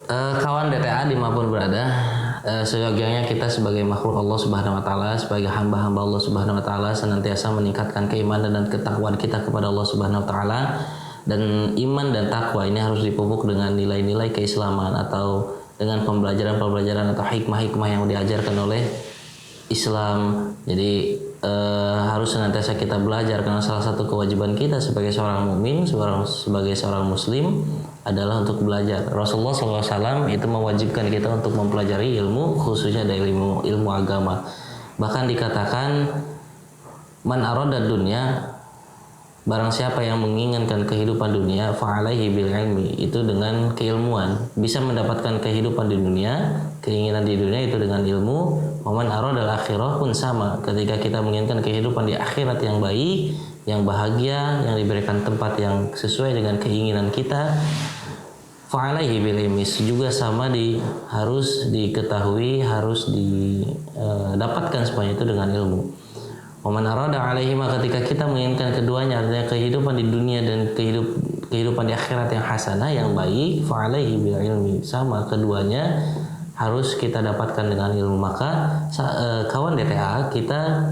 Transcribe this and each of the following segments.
Kawan DTA dimanapun berada, seyogyanya kita sebagai makhluk Allah Subhanahu Wa Taala, sebagai hamba-hamba Allah Subhanahu Wa Taala, senantiasa meningkatkan keimanan dan ketakwaan kita kepada Allah Subhanahu Wa Taala. Dan iman dan takwa ini harus dipupuk dengan nilai-nilai keislaman atau dengan pembelajaran-pembelajaran atau hikmah-hikmah yang diajarkan oleh Islam. Jadi harus senantiasa kita belajar, karena salah satu kewajiban kita sebagai seorang mukmin, sebagai seorang muslim adalah untuk belajar. Rasulullah SAW itu mewajibkan kita untuk mempelajari ilmu, khususnya dari ilmu agama. Bahkan dikatakan man arada dunya, barang siapa yang menginginkan kehidupan dunia, fa'alaihi bil ilmi, itu dengan keilmuan. Bisa mendapatkan kehidupan di dunia, keinginan di dunia itu dengan ilmu. Waman aradal akhirah pun sama. Ketika kita menginginkan kehidupan di akhirat yang baik, yang bahagia, yang diberikan tempat yang sesuai dengan keinginan kita, fa'alaihi bil ilmi, juga sama, harus diketahui, harus didapatkan semuanya itu dengan ilmu. Waman arada alaihima, ketika kita menginginkan keduanya, artinya kehidupan di dunia dan kehidupan di akhirat yang hasanah, yang baik, fa'alaihi bil ilmi, sama, keduanya harus kita dapatkan dengan ilmu. Maka kawan DTA, kita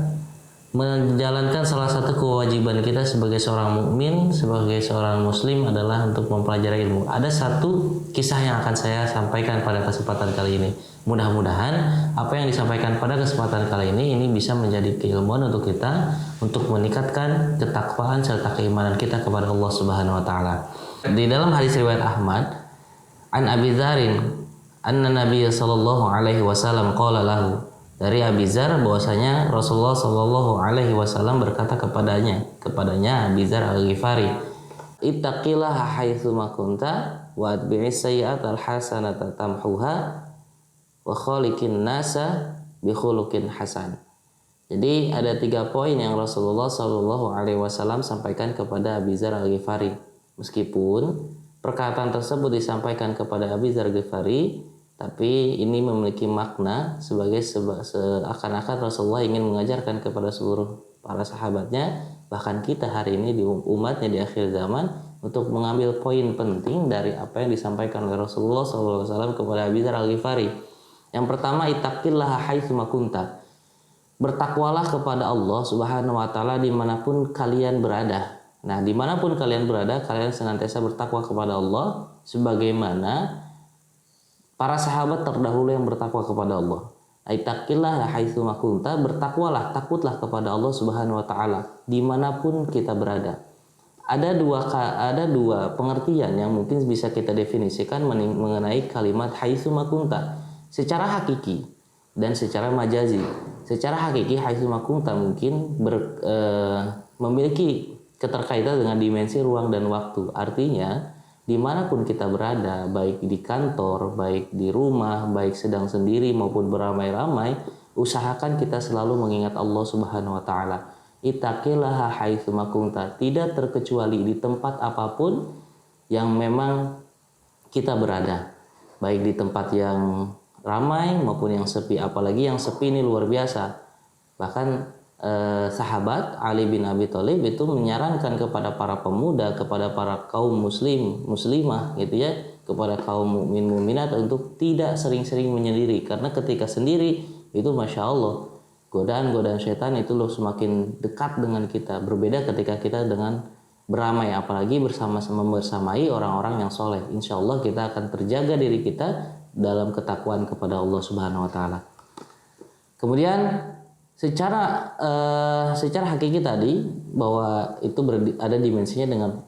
menjalankan salah satu kewajiban kita sebagai seorang mukmin, sebagai seorang muslim adalah untuk mempelajari ilmu. Ada satu kisah yang akan saya sampaikan pada kesempatan kali ini. Mudah-mudahan apa yang disampaikan pada kesempatan kali ini bisa menjadi keilmuan untuk kita, untuk meningkatkan ketakwaan serta keimanan kita kepada Allah Subhanahu wa taala. Di dalam hadis riwayat Ahmad, an Abi Dzarin anna Nabiy sallallahu alaihi wasallam qala lahu, dari Abi Dzar bahwasanya Rasulullah sallallahu alaihi wasallam berkata kepadanya Abi Dzar Al-Ghifari, ittaqillaha haitsu ma kunta wa atbi'is sayyi'atal hasanata tamhuha wa khaliqin nasa bi khuluqin hasan. Jadi ada 3 poin yang Rasulullah sallallahu alaihi wasallam sampaikan kepada Abi Dzar Al-Ghifari. Meskipun perkataan tersebut disampaikan kepada Abi Dzar Al-Ghifari, tapi ini memiliki makna sebagai seakan-akan Rasulullah ingin mengajarkan kepada seluruh para sahabatnya, bahkan kita hari ini di umatnya di akhir zaman, untuk mengambil poin penting dari apa yang disampaikan oleh Rasulullah SAW kepada Abi Dzar Al-Ghifari. Yang pertama, ittaqillaha haitsu ma kunta, bertakwalah kepada Allah Subhanahu wa taala dimanapun kalian berada. Nah, dimanapun kalian berada, kalian senantiasa bertakwa kepada Allah sebagaimana para sahabat terdahulu yang bertakwa kepada Allah. Ittaqillaha haitsu ma kunta, bertakwalah, takutlah kepada Allah Subhanahu wa taala dimanapun kita berada. Ada dua pengertian yang mungkin bisa kita definisikan mengenai kalimat haitsu ma kunta, secara hakiki dan secara majazi. Secara hakiki, haitsu ma kunta mungkin memiliki keterkaitan dengan dimensi ruang dan waktu. Artinya dimanapun kita berada, baik di kantor, baik di rumah, baik sedang sendiri maupun beramai-ramai, usahakan kita selalu mengingat Allah Subhanahu wa taala. Ittaqillaha haitsu ma kunta, tidak terkecuali di tempat apapun yang memang kita berada, baik di tempat yang ramai maupun yang sepi. Apalagi yang sepi ini luar biasa. Bahkan sahabat Ali bin Abi Thalib itu menyarankan kepada para pemuda, kepada para kaum muslimah gitu ya, kepada kaum mukmin mukminat untuk tidak sering-sering menyendiri, karena ketika sendiri itu masya Allah godaan setan itu loh semakin dekat dengan kita. Berbeda ketika kita dengan beramai, apalagi bersamai orang-orang yang soleh. Insya Allah kita akan terjaga diri kita dalam ketakwaan kepada Allah Subhanahu wa taala. Kemudian secara hakiki tadi, bahwa itu ada dimensinya dengan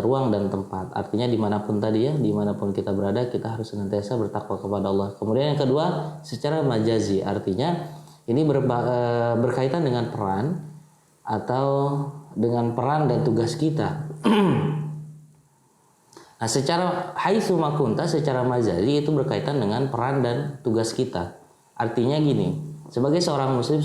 ruang dan tempat. Artinya dimanapun tadi ya, dimanapun kita berada, kita harus senantiasa bertakwa kepada Allah. Kemudian yang kedua, secara majazi, artinya ini berkaitan dengan peran dan tugas kita. Nah, secara haitsu ma kunta, secara majazi itu berkaitan dengan peran dan tugas kita. Artinya gini, sebagai seorang muslim,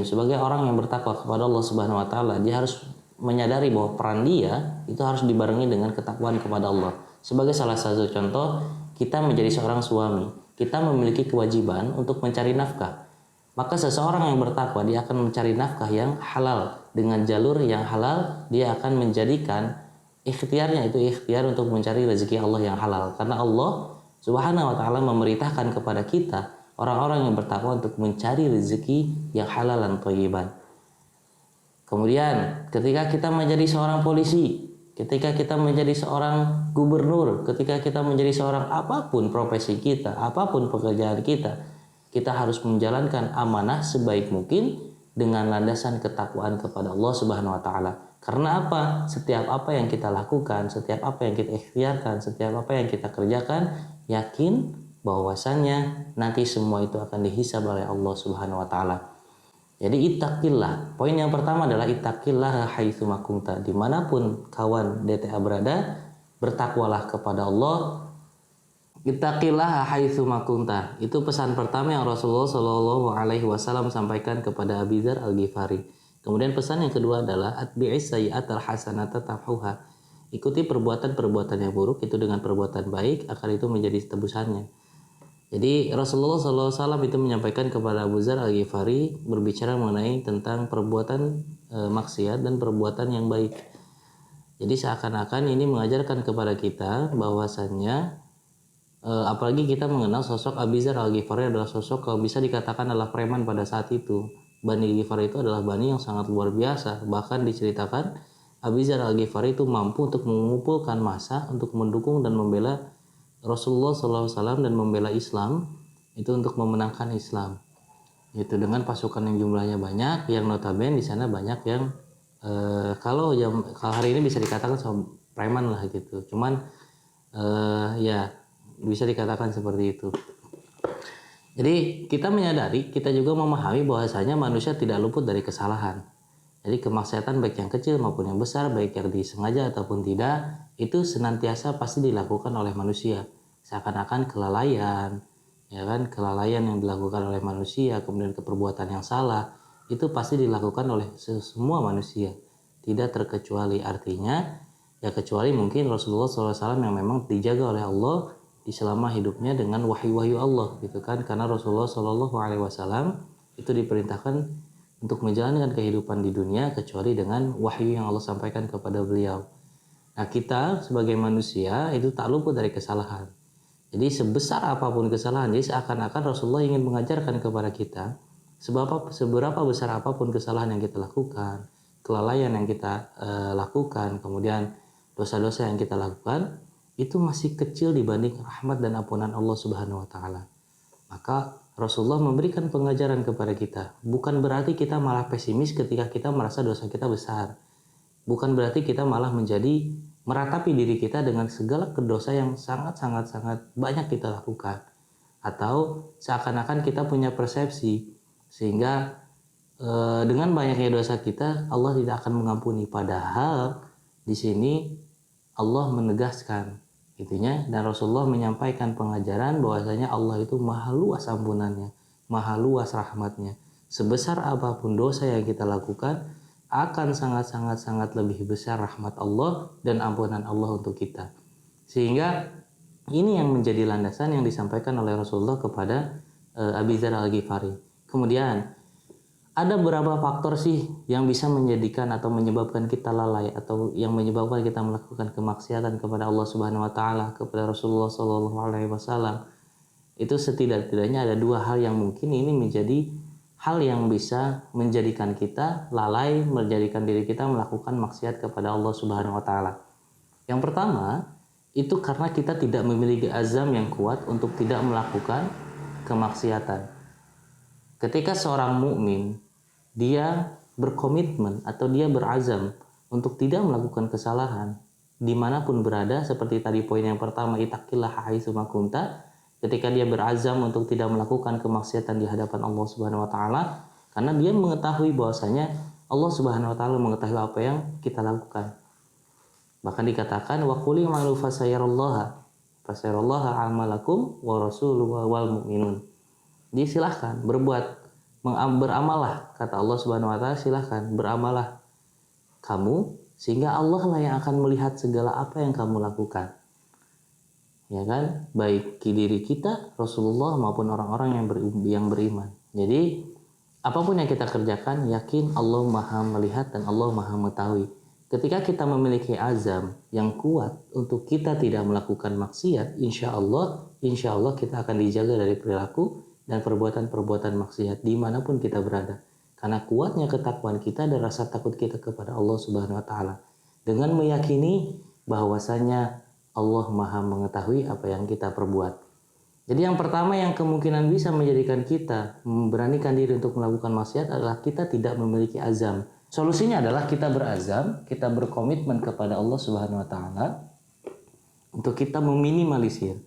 sebagai orang yang bertakwa kepada Allah Subhanahu wa taala, dia harus menyadari bahwa peran dia itu harus dibarengi dengan ketakwaan kepada Allah. Sebagai salah satu contoh, kita menjadi seorang suami, kita memiliki kewajiban untuk mencari nafkah. Maka seseorang yang bertakwa, dia akan mencari nafkah yang halal, dengan jalur yang halal dia akan menjadikan ikhtiarnya itu ikhtiar untuk mencari rezeki Allah yang halal, karena Allah Subhanahu wa taala memerintahkan kepada kita orang-orang yang bertakwa untuk mencari rezeki yang halal dan thayyiban. Kemudian ketika kita menjadi seorang polisi, ketika kita menjadi seorang gubernur, ketika kita menjadi seorang apapun profesi kita, apapun pekerjaan kita harus menjalankan amanah sebaik mungkin dengan landasan ketakwaan kepada Allah Subhanahu wa taala. Karena apa? Setiap apa yang kita lakukan, setiap apa yang kita ikhtiarkan, setiap apa yang kita kerjakan, yakin bahwasannya nanti semua itu akan dihisab oleh Allah Subhanahu wa taala. Jadi ittaqillah. Poin yang pertama adalah ittaqillah haitsu makunta. Dimanapun kawan DTA berada, bertakwalah kepada Allah. Ittaqillah haitsu makunta. Itu pesan pertama yang Rasulullah Shallallahu alaihi wasallam sampaikan kepada Abi Dzar Al-Ghifari. Kemudian pesan yang kedua adalah atbi'is sayyi'atal hasanata tamhuha. Ikuti perbuatan-perbuatan yang buruk itu dengan perbuatan baik, akan itu menjadi tebusannya. Jadi Rasulullah SAW itu menyampaikan kepada Abu Dzar Al-Ghifari berbicara mengenai tentang perbuatan maksiat dan perbuatan yang baik. Jadi seakan-akan ini mengajarkan kepada kita bahwasannya apalagi kita mengenal sosok Abu Dzar Al-Ghifari adalah sosok kalau bisa dikatakan adalah preman pada saat itu. Bani Ghifari itu adalah bani yang sangat luar biasa. Bahkan diceritakan Abu Dzar Al-Ghifari itu mampu untuk mengumpulkan massa untuk mendukung dan membela Rasulullah SAW dan membela Islam itu untuk memenangkan Islam itu dengan pasukan yang jumlahnya banyak, yang notabene di sana banyak yang kalau hari ini bisa dikatakan preman lah gitu, cuman ya bisa dikatakan seperti itu. Jadi kita menyadari, kita juga memahami bahwasanya manusia tidak luput dari kesalahan. Jadi kemaksiatan baik yang kecil maupun yang besar, baik yang disengaja ataupun tidak, itu senantiasa pasti dilakukan oleh manusia. Seakan-akan kelalaian, ya kan, kelalaian yang dilakukan oleh manusia, kemudian keperbuatan yang salah, itu pasti dilakukan oleh semua manusia. Tidak terkecuali, artinya ya kecuali mungkin Rasulullah SAW yang memang dijaga oleh Allah di selama hidupnya dengan wahyu-wahyu Allah gitu kan, karena Rasulullah SAW itu diperintahkan untuk menjalankan kehidupan di dunia kecuali dengan wahyu yang Allah sampaikan kepada beliau. Nah kita sebagai manusia itu tak luput dari kesalahan. Jadi sebesar apapun kesalahan, jadi seakan-akan Rasulullah ingin mengajarkan kepada kita seberapa besar apapun kesalahan yang kita lakukan, kelalaian yang kita lakukan, kemudian dosa-dosa yang kita lakukan, itu masih kecil dibanding rahmat dan ampunan Allah Subhanahu wa taala. Maka Rasulullah memberikan pengajaran kepada kita. Bukan berarti kita malah pesimis ketika kita merasa dosa kita besar. Bukan berarti kita malah menjadi meratapi diri kita dengan segala dosa yang sangat banyak kita lakukan. Atau seakan-akan kita punya persepsi sehingga dengan banyaknya dosa kita Allah tidak akan mengampuni. Padahal di sini Allah menegaskan itunya, dan Rasulullah menyampaikan pengajaran bahwasanya Allah itu maha luas ampunannya, maha luas rahmatnya. Sebesar apapun dosa yang kita lakukan, akan sangat lebih besar rahmat Allah dan ampunan Allah untuk kita. Sehingga ini yang menjadi landasan yang disampaikan oleh Rasulullah kepada Abi Dzar Al-Ghifari. Kemudian ada beberapa faktor sih yang bisa menjadikan atau menyebabkan kita lalai atau yang menyebabkan kita melakukan kemaksiatan kepada Allah Subhanahu wa taala, kepada Rasulullah Shallallahu alaihi wasallam. Itu setidaknya ada dua hal yang mungkin ini menjadi hal yang bisa menjadikan kita lalai, menjadikan diri kita melakukan maksiat kepada Allah Subhanahu wa taala. Yang pertama, itu karena kita tidak memiliki azam yang kuat untuk tidak melakukan kemaksiatan. Ketika seorang mukmin dia berkomitmen atau dia berazam untuk tidak melakukan kesalahan dimanapun berada, seperti tadi poin yang pertama, ittaqillah haitsu makunta, ketika dia berazam untuk tidak melakukan kemaksiatan di hadapan Allah Subhanahu wa taala, karena dia mengetahui bahwasanya Allah Subhanahu wa taala mengetahui apa yang kita lakukan. Bahkan dikatakan wa qul i'malu fasayarallaha amalakum wa rasuluhu wal mu'minun. Jadi silahkan beramallah, kata Allah Subhanahu wa taala, silahkan beramallah kamu sehingga Allah lah yang akan melihat segala apa yang kamu lakukan. Ya kan? Baik diri kita, Rasulullah maupun orang-orang yang beriman. Jadi apapun yang kita kerjakan, yakin Allah Maha melihat dan Allah Maha mengetahui. ketika kita memiliki azam yang kuat untuk kita tidak melakukan maksiat, insya Allah kita akan dijaga dari perilaku dan perbuatan-perbuatan maksiat dimanapun kita berada. Karena kuatnya ketakwaan kita dan rasa takut kita kepada Allah Subhanahu Wa Taala. Dengan meyakini bahwasanya Allah Maha mengetahui apa yang kita perbuat. Jadi yang pertama yang kemungkinan bisa menjadikan kita memberanikan diri untuk melakukan maksiat adalah kita tidak memiliki azam. Solusinya adalah kita berazam, kita berkomitmen kepada Allah Subhanahu Wa Taala untuk kita meminimalisir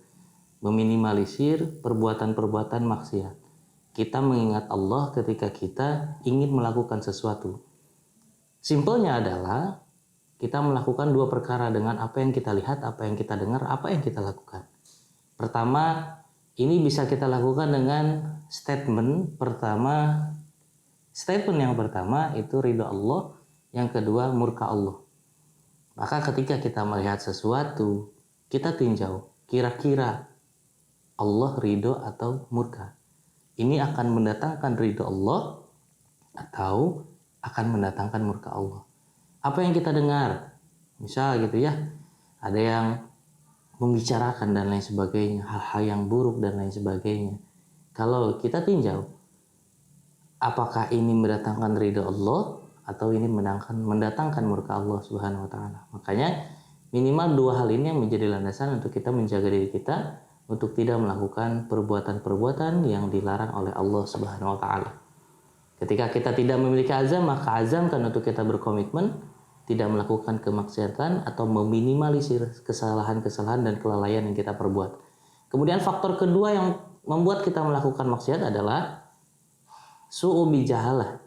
perbuatan-perbuatan maksiat. Kita mengingat Allah ketika kita ingin melakukan sesuatu. Simpelnya adalah kita melakukan dua perkara dengan apa yang kita lihat, apa yang kita dengar, apa yang kita lakukan. Pertama, ini bisa kita lakukan dengan statement yang pertama itu ridho Allah, yang kedua murka Allah. Maka ketika kita melihat sesuatu, kita tinjau kira-kira Allah ridho atau murka. Ini akan mendatangkan ridho Allah atau akan mendatangkan murka Allah. Apa yang kita dengar, misal gitu ya, ada yang membicarakan dan lain sebagainya, hal-hal yang buruk dan lain sebagainya. Kalau kita tinjau, apakah ini mendatangkan ridho Allah atau ini mendatangkan murka Allah Subhanahu Wa Taala. Makanya minimal dua hal ini yang menjadi landasan untuk kita menjaga diri kita untuk tidak melakukan perbuatan-perbuatan yang dilarang oleh Allah Subhanahu Wa Taala. Ketika kita tidak memiliki azam, maka azamkan untuk kita berkomitmen tidak melakukan kemaksiatan atau meminimalisir kesalahan-kesalahan dan kelalaian yang kita perbuat. Kemudian faktor kedua yang membuat kita melakukan maksiat adalah su'u bijahalah,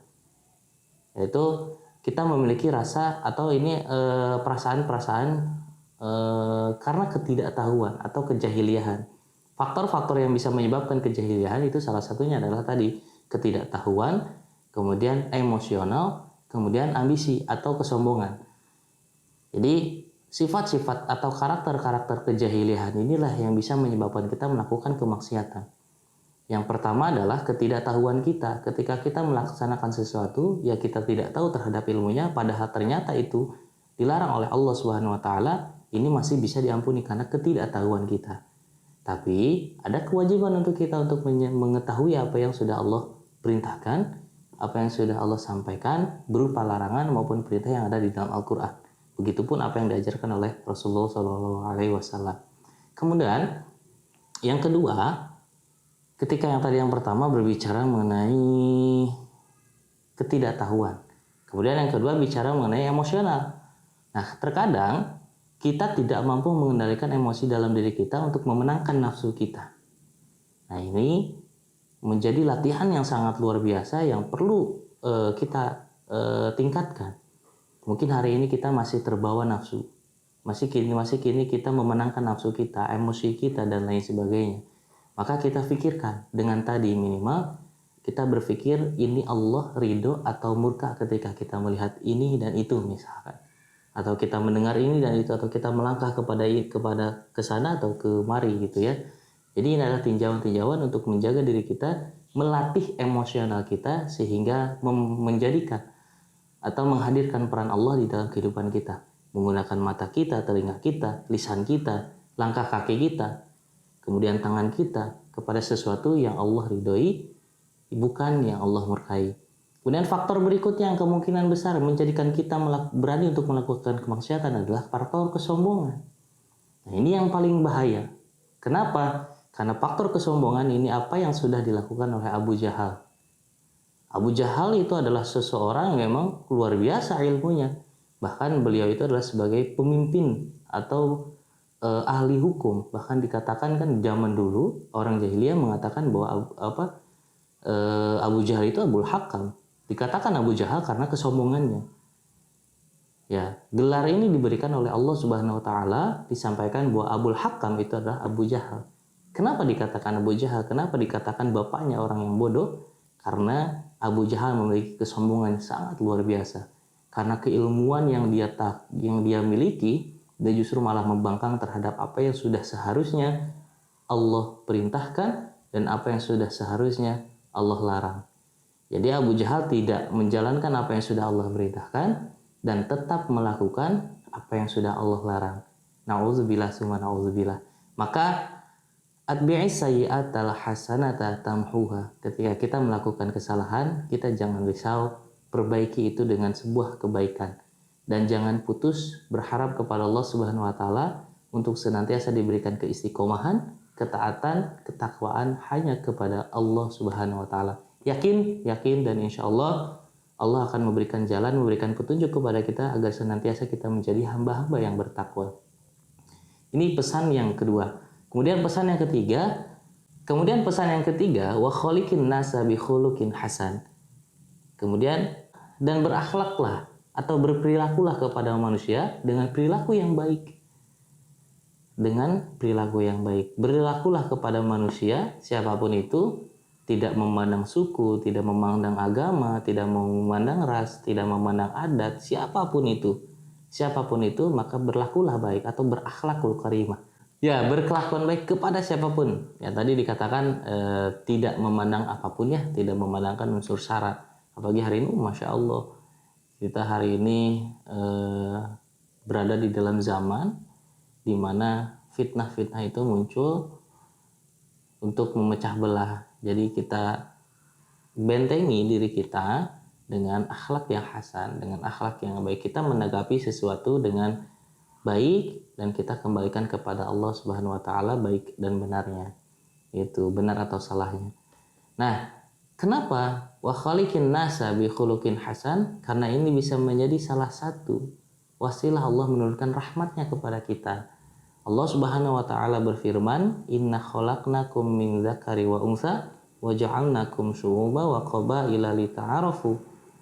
yaitu kita memiliki rasa atau ini perasaan-perasaan karena ketidaktahuan atau kejahiliahan. Faktor-faktor yang bisa menyebabkan kejahiliahan itu salah satunya adalah tadi ketidaktahuan, kemudian emosional, kemudian ambisi atau kesombongan. Jadi sifat-sifat atau karakter-karakter kejahiliahan inilah yang bisa menyebabkan kita melakukan kemaksiatan. Yang pertama adalah ketidaktahuan kita. Ketika kita melaksanakan sesuatu, ya kita tidak tahu terhadap ilmunya, padahal ternyata itu dilarang oleh Allah Subhanahu Wa Taala, ini masih bisa diampuni karena ketidaktahuan kita. Tapi ada kewajiban untuk kita untuk mengetahui apa yang sudah Allah perintahkan, apa yang sudah Allah sampaikan berupa larangan maupun perintah yang ada di dalam Al-Quran. Begitupun apa yang diajarkan oleh Rasulullah SAW. Kemudian yang kedua, ketika yang pertama berbicara mengenai ketidaktahuan, kemudian yang kedua bicara mengenai emosional. Nah, terkadang kita tidak mampu mengendalikan emosi dalam diri kita untuk memenangkan nafsu kita. Nah, ini menjadi latihan yang sangat luar biasa yang perlu kita tingkatkan. Mungkin hari ini kita masih terbawa nafsu, masih kini kita memenangkan nafsu kita, emosi kita dan lain sebagainya. Maka kita pikirkan dengan tadi minimal kita berpikir ini Allah ridho atau murka ketika kita melihat ini dan itu misalkan, atau kita mendengar ini dan itu, atau kita melangkah kepada ke sana atau kemari gitu ya. Jadi ini adalah tinjauan-tinjauan untuk menjaga diri kita, melatih emosional kita sehingga menjadikan atau menghadirkan peran Allah di dalam kehidupan kita. Menggunakan mata kita, telinga kita, lisan kita, langkah kaki kita, kemudian tangan kita kepada sesuatu yang Allah ridhoi, bukan yang Allah murkai. Kemudian faktor berikutnya yang kemungkinan besar menjadikan kita berani untuk melakukan kemaksiatan adalah faktor kesombongan. Nah, ini yang paling bahaya. Kenapa? Karena faktor kesombongan ini apa yang sudah dilakukan oleh Abu Jahal. Abu Jahal itu adalah seseorang yang memang luar biasa ilmunya. Bahkan beliau itu adalah sebagai pemimpin atau ahli hukum. Bahkan dikatakan kan zaman dulu orang jahiliyah mengatakan bahwa Abu Jahal itu Abul Hakam. Dikatakan Abu Jahal karena kesombongannya. Ya, gelar ini diberikan oleh Allah Subhanahu Wa Taala, disampaikan bahwa Abul Hakam itu adalah Abu Jahal. Kenapa dikatakan Abu Jahal? Kenapa dikatakan bapaknya orang yang bodoh? Karena Abu Jahal memiliki kesombongan yang sangat luar biasa. Karena keilmuan yang dia miliki, dia justru malah membangkang terhadap apa yang sudah seharusnya Allah perintahkan dan apa yang sudah seharusnya Allah larang. Jadi Abu Jahal tidak menjalankan apa yang sudah Allah perintahkan, dan tetap melakukan apa yang sudah Allah larang. Nauzubillah summa nauzubillah. Maka atbi'is sayyi'atal hasanata tamhuha. Ketika kita melakukan kesalahan, kita jangan risau, perbaiki itu dengan sebuah kebaikan. Dan jangan putus berharap kepada Allah Subhanahu wa taala untuk senantiasa diberikan keistiqomahan, ketaatan, ketakwaan hanya kepada Allah Subhanahu wa taala. Yakin dan insya Allah Allah akan memberikan jalan, memberikan petunjuk kepada kita agar senantiasa kita menjadi hamba-hamba yang bertakwa. Ini pesan yang kedua. Kemudian pesan yang ketiga, wa khaliqin nasa bi khuluqin hasan. Kemudian dan berakhlaklah atau berperilakulah kepada manusia dengan perilaku yang baik. Berlakulah kepada manusia siapapun itu, tidak memandang suku, tidak memandang agama, tidak memandang ras, tidak memandang adat, siapapun itu, maka berlakulah baik atau berakhlakul karimah. Ya, berkelakuan baik kepada siapapun. Ya, tadi dikatakan tidak memandang apapun ya, tidak memandangkan unsur syarat. Apalagi hari ini, Masya Allah, kita hari ini berada di dalam zaman di mana fitnah-fitnah itu muncul untuk memecah belah. Jadi kita bentengi diri kita dengan akhlak yang hasan, dengan akhlak yang baik. Kita menanggapi sesuatu dengan baik dan kita kembalikan kepada Allah Subhanahu wa taala baik dan benarnya. Itu benar atau salahnya. Nah, kenapa wa khaliqin nasa bi khuluqin hasan? Karena ini bisa menjadi salah satu wasilah Allah menurunkan rahmatnya kepada kita. Allah Subhanahu wa taala berfirman, "Inna khalaqnakum min dzakari wa untha wa ja'alnakum syu'uban wa qabaila lita'arafu.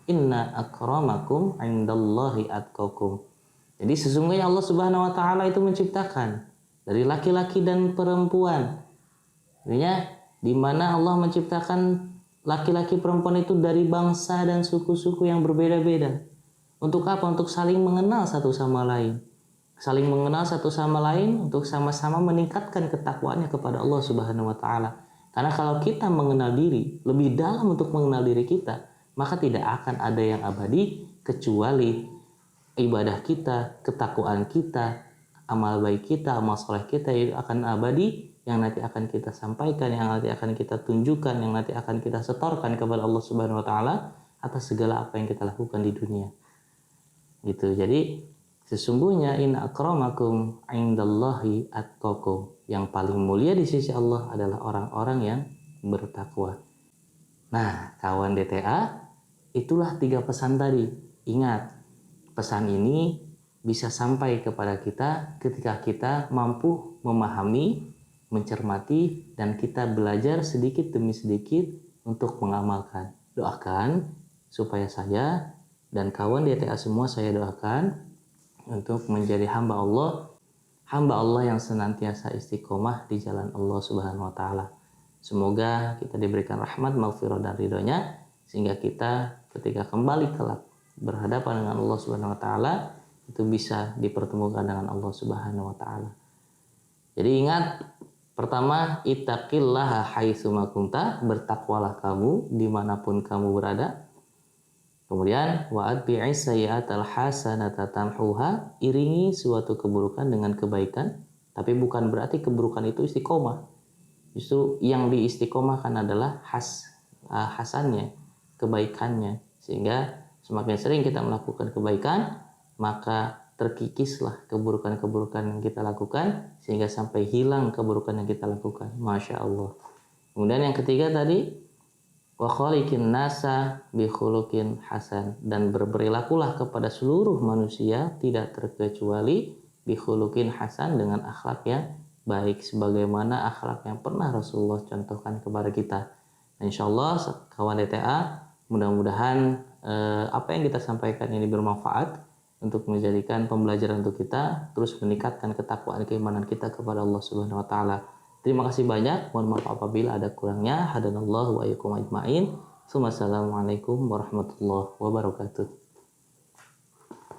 Inna akramakum 'indallahi atqakum." Jadi sesungguhnya Allah Subhanahu wa taala itu menciptakan dari laki-laki dan perempuan. Artinya di mana Allah menciptakan laki-laki perempuan itu dari bangsa dan suku-suku yang berbeda-beda. Untuk apa? Untuk saling mengenal satu sama lain. Untuk sama-sama meningkatkan ketakwaannya kepada Allah Subhanahu wa taala. Karena kalau kita mengenal diri, lebih dalam untuk mengenal diri kita, maka tidak akan ada yang abadi kecuali ibadah kita, ketakwaan kita, amal baik kita, amal soleh kita itu akan abadi, yang nanti akan kita sampaikan, yang nanti akan kita tunjukkan, yang nanti akan kita setorkan kepada Allah Subhanahu wa taala atas segala apa yang kita lakukan di dunia. Gitu. Jadi sesungguhnya inna akramakum 'indallahi atqakum. Yang paling mulia di sisi Allah adalah orang-orang yang bertakwa. Nah, kawan DTA, itulah 3 pesan tadi. Ingat, pesan ini bisa sampai kepada kita ketika kita mampu memahami, mencermati, dan kita belajar sedikit demi sedikit untuk mengamalkan. Doakan supaya saya dan kawan DTA semua saya doakan untuk menjadi hamba Allah yang senantiasa istiqomah di jalan Allah Subhanahu wa taala. Semoga kita diberikan rahmat, maghfirah dan ridhonya sehingga kita ketika kembali kelak berhadapan dengan Allah Subhanahu wa taala itu bisa dipertemukan dengan Allah Subhanahu wa taala. Jadi ingat, pertama, ittaqillaha haitsu ma kunta, bertakwalah kamu dimanapun kamu berada. Kemudian wa atbi'is sayyi'atal hasanata tamhuha, iringi suatu keburukan dengan kebaikan, tapi bukan berarti keburukan itu istiqomah. Justru yang diistiqomahkan adalah hasannya, kebaikannya. Sehingga semakin sering kita melakukan kebaikan, maka terkikislah keburukan-keburukan yang kita lakukan sehingga sampai hilang keburukan yang kita lakukan. Masya Allah. Kemudian yang ketiga tadi, wa khaliqin nasa bi khuluqin hasan, dan berperilakulah kepada seluruh manusia tidak terkecuali bi khuluqin hasan, dengan akhlak yang baik sebagaimana akhlak yang pernah Rasulullah contohkan kepada kita. Insyaallah kawan DTA, mudah-mudahan apa yang kita sampaikan ini bermanfaat untuk menjadikan pembelajaran untuk kita terus meningkatkan ketakwaan keimanan kita kepada Allah Subhanahu wa taala. Terima kasih banyak. Mohon maaf apabila ada kurangnya. Hadanallahu wa iyyakum ajmain. Assalamualaikum warahmatullahi wabarakatuh.